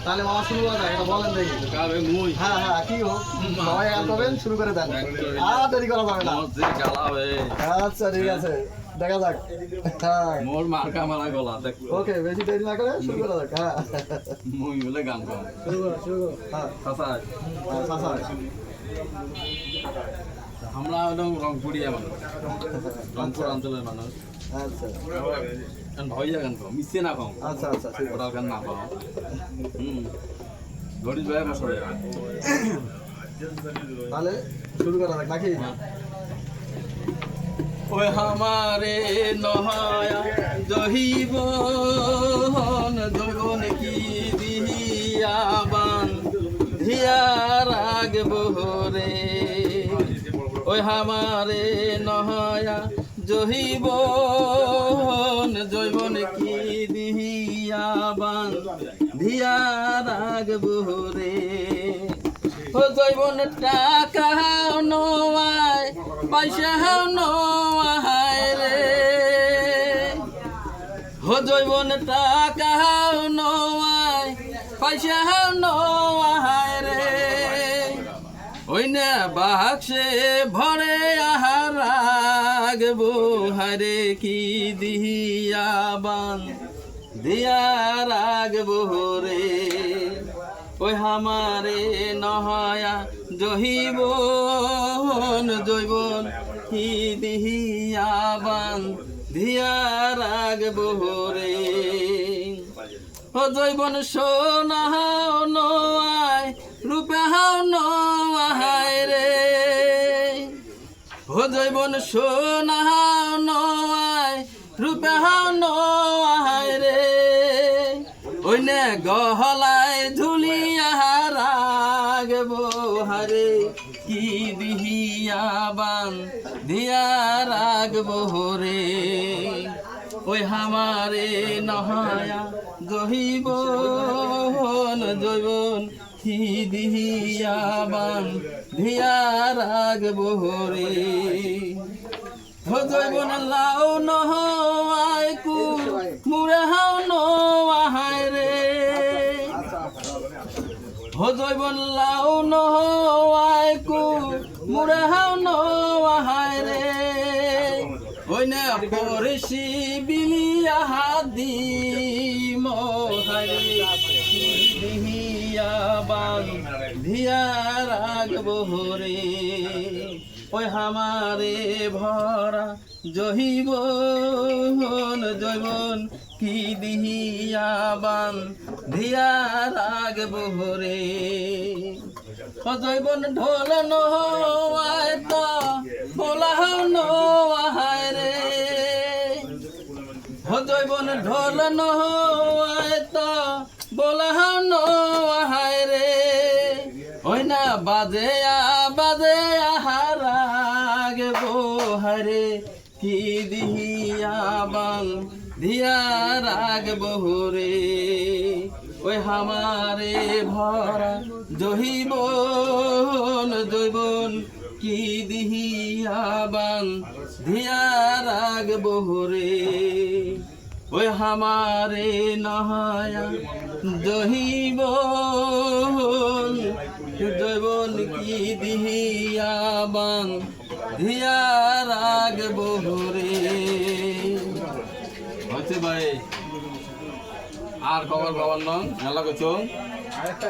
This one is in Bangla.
তাহলে মামা শুরু করা যাক, এটা বলেন দেখি। হ্যাঁ হ্যাঁ, কি হোক সবাই গান করবেন, শুরু করে দেন, আর দেরি করা যাবে না। আচ্ছা ঠিক আছে, দেখা যাক। হ্যাঁ মোর মার্কা মারা গলা দেখ ওকে, বেশি দেরি না করে শুরু করা যাক। হ্যাঁ মুই বলে গান গাও শুরু করো শুরু করো। হ্যাঁ চাচা চাচা আমরা একদম রংপুরিয়া মানুষ, রংপুর অঞ্চলের মানুষ। আচ্ছা ভয় গান কম মিশে না কম আচ্ছা আচ্ছা ঠিক আছে। ওটার গান না পাও গরিব ভাই মশলা তাহলে শুরু করা যাক নাকি? ওই হামারে নহায়া জহিব জগন কি দিয়াবান ধিয়া রাগব রে। ওই হামারে নহায়া জহিব জৈবন কি দিয়াবান ধিয়া রাগব রে। ও জৈবন টাকা নয় পয়সা নয় রে। ও জৈবন টাকা নয় পয়সা নয় রে। ওই না বাক্সে ভরে আহার রাগবো হারে কি দিয়াবান দিয়া রাগবো রে। ওই হামারে নহায়া জহিবন জৈবন কি দিয়াবান ধিয়া রাগবো রে। ও জৈবন সোনা নয় রূপে নয় রে। ও জৈবন সোনা নয় রূপে নয় রে। ওই নে গহলায় ঝুলিয়া রাগবো হারে কি দিহিয়াবান দিয়া রাগবো রে। ওই হামারে নহায়া জহিবন জৈবন কি দিহিয়াবান দিয়া রাগবো রে। ও জৈবন লাও নহায় কু মুরে হাও নহায় রে। ও জৈবন লাও নহায় কু মুরে হাও নহায় রে। ওই না পরিসি বিলিয়া হাদি মহারে দিহিয়াবান ধিয়া রাগবো রে। ওই হামারে ভরা জহিবন জৈবন কি দিহিয়াবান ধিয়া রাগবো রে। ও জৈবন ঢোল নয় তো বোলা নয় রে। ও জৈবন ঢোল নয় তো বোলা নয় রে। ওই না বাজে রাগবো হারে কি দিহিয়াবান ধিয়া রাগবো রে। ওই হামারে ভরা জহিবন জৈবন কি দিহিয়াবান ধিয়া রাগবো রে। ওই হামারে নহায়া জহিবন জৈবন কি দিহিয়াবান ধিয়া রাগবো রে। হচ্ছে ভাই আর খবর বাবার নং মেলা করছো আরেকটা